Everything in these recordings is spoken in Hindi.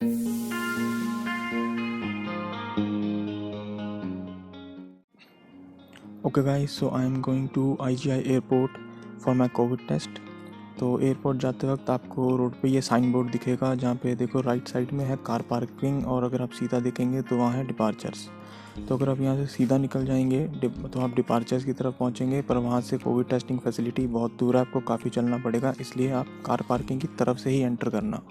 Okay guys, so I am going to IGI airport for my COVID test। तो एयरपोर्ट जाते वक्त आपको रोड पे ये साइन बोर्ड दिखेगा जहाँ पे देखो राइट साइड में है कार पार्किंग, और अगर आप सीधा देखेंगे तो वहाँ है डिपार्चर्स। तो अगर आप यहाँ से सीधा निकल जाएंगे तो आप डिपार्चर्स की तरफ पहुँचेंगे, पर वहाँ से कोविड टेस्टिंग फैसिलिटी बहुत दूर है, आपको काफ़ी चलना पड़ेगा, इसलिए आप कार पार्किंग की तरफ से ही एंटर करना।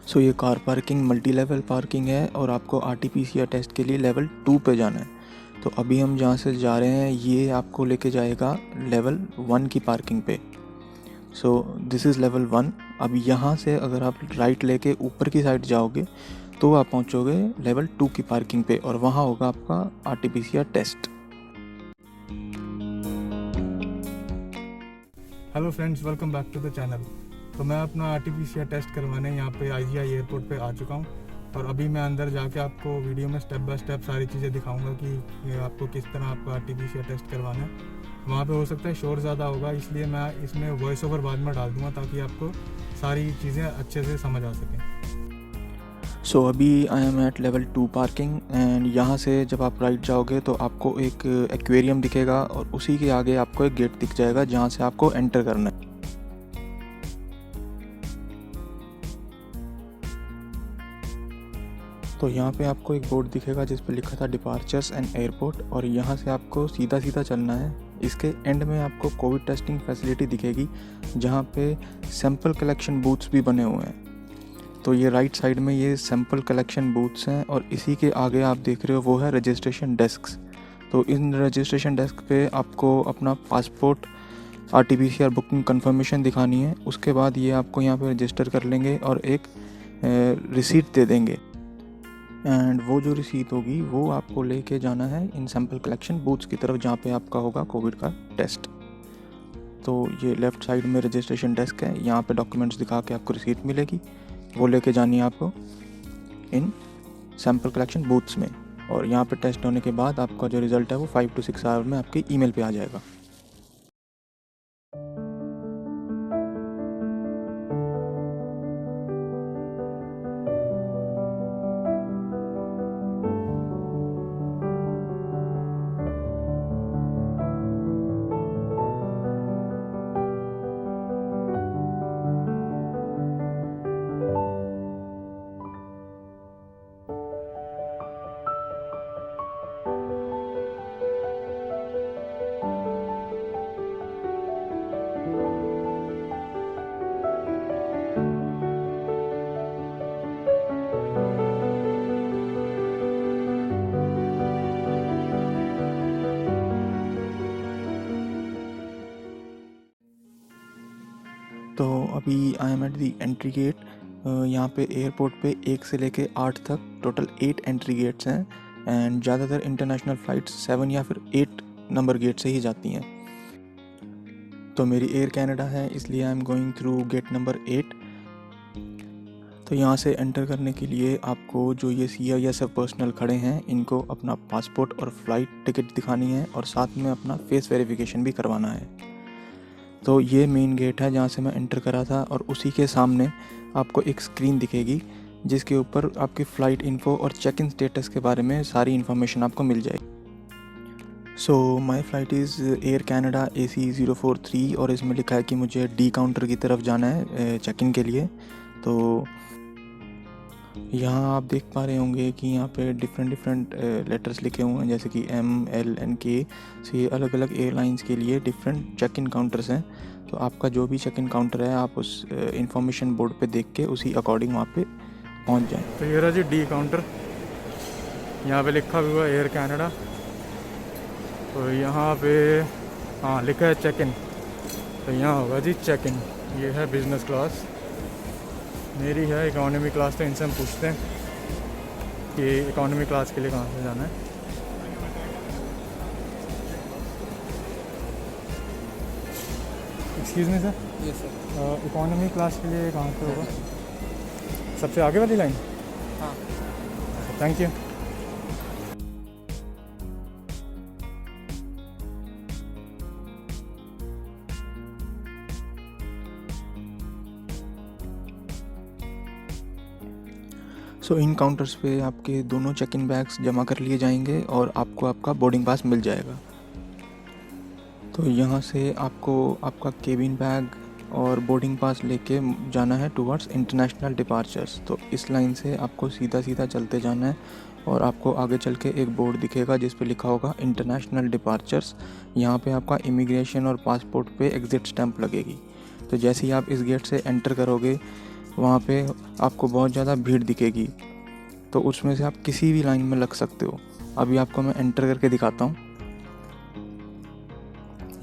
सो ये car parking multi level parking है और आपको RT-PCR टेस्ट के लिए लेवल 2 पे जाना है। तो अभी हम जहाँ से जा रहे हैं ये आपको लेके जाएगा लेवल 1 की पार्किंग पे। So this is level 1। अब यहाँ से अगर आप राइट लेके ऊपर की साइड जाओगे तो आप पहुँचोगे लेवल 2 की पार्किंग पे और वहाँ होगा आपका RT-PCR test. Hello friends, welcome back to the channel. तो मैं अपना RT-PCR टेस्ट करवाने यहाँ पे IGI एयरपोर्ट पे आ चुका हूँ और अभी मैं अंदर जाके आपको वीडियो में स्टेप बाय स्टेप सारी चीज़ें दिखाऊंगा कि ये आपको किस तरह आपको RT-PCR टेस्ट करवाना है। वहाँ पे हो सकता है शोर ज़्यादा होगा, इसलिए मैं इसमें वॉइस ओवर बाद में डाल दूँगा ताकि आपको सारी चीज़ें अच्छे से समझ आ सकें। सो अभी I am at level 2 parking and यहाँ से जब आप राइट जाओगे तो आपको एक एक्वेरियम दिखेगा और उसी के आगे आपको एक गेट दिख जाएगा जहाँ से आपको एंटर करना है। तो यहाँ पे आपको एक बोर्ड दिखेगा जिस पे लिखा था डिपार्चर्स एंड एयरपोर्ट, और यहाँ से आपको सीधा सीधा चलना है। इसके एंड में आपको कोविड टेस्टिंग फैसिलिटी दिखेगी जहाँ पे सैंपल कलेक्शन बूथ्स भी बने हुए हैं। तो ये राइट साइड में ये सैंपल कलेक्शन बूथ्स हैं और इसी के आगे आप देख रहे हो वो है रजिस्ट्रेशन डेस्क। तो इन रजिस्ट्रेशन डेस्क पे आपको अपना पासपोर्ट RT-PCR बुकिंग कंफर्मेशन दिखानी है। उसके बाद ये आपको यहाँ पे रजिस्टर कर लेंगे और एक रिसीट दे देंगे, एंड वो जो रिसीट होगी वो आपको लेके जाना है इन सैंपल कलेक्शन बूथ्स की तरफ जहाँ पे आपका होगा कोविड का टेस्ट। तो ये लेफ़्ट साइड में रजिस्ट्रेशन डेस्क है, यहाँ पे डॉक्यूमेंट्स दिखा के आपको रिसीट मिलेगी, वो लेके जानी है आपको इन सैंपल कलेक्शन बूथ्स में। और यहाँ पे टेस्ट होने के बाद आपका जो रिज़ल्ट है वो 5 to 6 आवर में आपके ईमेल पे आ जाएगा। तो अभी I am at the entry gate. यहाँ पे एयरपोर्ट पे 1 से लेके 8 तक टोटल 8 एंट्री गेट्स हैं एंड ज़्यादातर इंटरनेशनल फ़्लाइट्स 7 या फिर 8 नंबर गेट से ही जाती हैं। तो मेरी एयर कनाडा है इसलिए I am going through gate number 8। तो यहाँ से एंटर करने के लिए आपको जो ये CISF पर्सनल खड़े हैं इनको अपना पासपोर्ट और फ़्लाइट टिकट दिखानी है और साथ में अपना फेस वेरिफिकेशन भी करवाना है। तो ये मेन गेट है जहाँ से मैं एंटर करा था और उसी के सामने आपको एक स्क्रीन दिखेगी जिसके ऊपर आपकी फ़्लाइट इन्फो और चेक इन स्टेटस के बारे में सारी इन्फॉर्मेशन आपको मिल जाएगी। So my flight is Air Canada AC043 और इसमें लिखा है कि मुझे D काउंटर की तरफ जाना है चेक इन के लिए। तो यहाँ आप देख पा रहे होंगे कि यहाँ पे डिफरेंट लेटर्स लिखे हुए हैं जैसे कि M, L and K। से ये अलग अलग एयरलाइंस के लिए डिफरेंट चेक इन काउंटर्स हैं। तो आपका जो भी चेक इन काउंटर है आप उस इंफॉर्मेशन बोर्ड पे देख के उसी अकॉर्डिंग वहाँ पे पहुँच जाएँ। तो ये रहा जी D काउंटर, यहाँ पे लिखा हुआ है एयर कनाडा। तो यहाँ पे हाँ लिखा है चेक इन, तो यहाँ होगा जी चेक इन। ये है बिज़नेस क्लास, मेरी है इकोनॉमी क्लास। तो इनसे हम पूछते हैं कि इकोनॉमी क्लास के लिए कहाँ से जाना है। Excuse me sir, yes sir. Economy class के लिए कहाँ से होगा? सबसे आगे वाली लाइन? हाँ। Thank you. So in counters पे आपके दोनों चेक इन बैग्स जमा कर लिए जाएंगे और आपको आपका बोर्डिंग पास मिल जाएगा। तो यहाँ से आपको आपका केबिन बैग और बोर्डिंग पास लेके जाना है टुवर्ड्स इंटरनेशनल डिपार्चर्स। तो इस लाइन से आपको सीधा सीधा चलते जाना है और आपको आगे चल के एक बोर्ड दिखेगा जिस पे लिखा होगा इंटरनेशनल डिपार्चर्स। यहाँ पे आपका इमिग्रेशन और पासपोर्ट पे एग्ज़िट स्टैंप लगेगी। तो जैसे ही आप इस गेट से एंटर करोगे वहाँ पे आपको बहुत ज़्यादा भीड़ दिखेगी, तो उसमें से आप किसी भी लाइन में लग सकते हो। अभी आपको मैं एंटर करके दिखाता हूँ।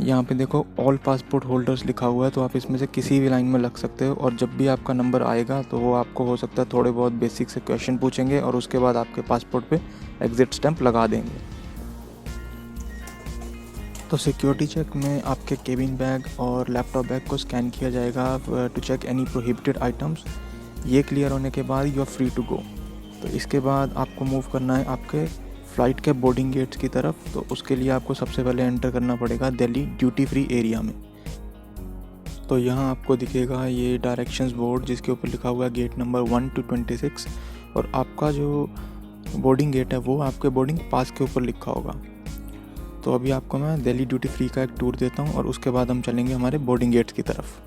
यहाँ पे देखो ऑल पासपोर्ट होल्डर्स लिखा हुआ है, तो आप इसमें से किसी भी लाइन में लग सकते हो। और जब भी आपका नंबर आएगा तो वो आपको हो सकता है थोड़े बहुत बेसिक से क्वेश्चन पूछेंगे और उसके बाद आपके पासपोर्ट पे एग्ज़िट स्टैंप लगा देंगे। तो सिक्योरिटी चेक में आपके केबिन बैग और लैपटॉप बैग को स्कैन किया जाएगा to check any prohibited items. ये क्लियर होने के बाद you are free to go. तो इसके बाद आपको मूव करना है आपके फ़्लाइट के बोर्डिंग गेट्स की तरफ। तो उसके लिए आपको सबसे पहले एंटर करना पड़ेगा दिल्ली ड्यूटी फ्री एरिया में। तो यहाँ आपको दिखेगा ये डायरेक्शंस बोर्ड जिसके ऊपर लिखा हुआ है गेट नंबर 1 to 26 और आपका जो बोर्डिंग गेट है वो आपके बोर्डिंग पास के ऊपर लिखा होगा। तो अभी आपको मैं दिल्ली ड्यूटी फ्री का एक टूर देता हूँ और उसके बाद हम चलेंगे हमारे बोर्डिंग गेट्स की तरफ।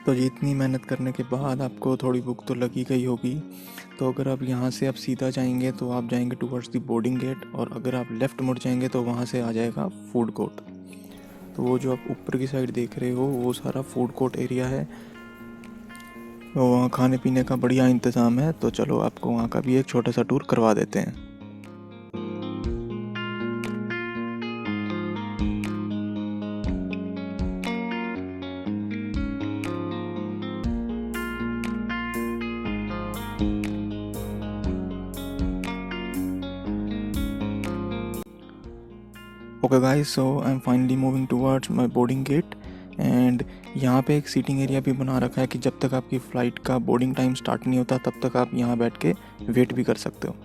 तो जी इतनी मेहनत करने के बाद आपको थोड़ी भूख तो लगी गई होगी। तो अगर आप यहाँ से आप सीधा जाएंगे तो आप जाएंगे टुवर्ड्स दी बोर्डिंग गेट, और अगर आप लेफ़्ट मुड़ जाएंगे तो वहाँ से आ जाएगा फूड कोर्ट। तो वो जो आप ऊपर की साइड देख रहे हो वो सारा फूड कोर्ट एरिया है। तो वहाँ खाने पीने का बढ़िया इंतज़ाम है। तो चलो आपको वहाँ का भी एक छोटा सा टूर करवा देते हैं। Okay guys, so I am finally moving towards my boarding gate and यहाँ पे एक सीटिंग एरिया भी बना रखा है कि जब तक आपकी फ़्लाइट का बोर्डिंग टाइम स्टार्ट नहीं होता तब तक आप यहाँ बैठ के वेट भी कर सकते हो।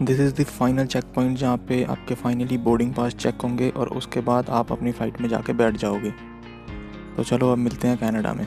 This is the final check point जहाँ पे आपके फाइनली बोर्डिंग पास चेक होंगे और उसके बाद आप अपनी फ़्लाइट में जाके बैठ जाओगे। तो चलो अब मिलते हैं कनाडा में।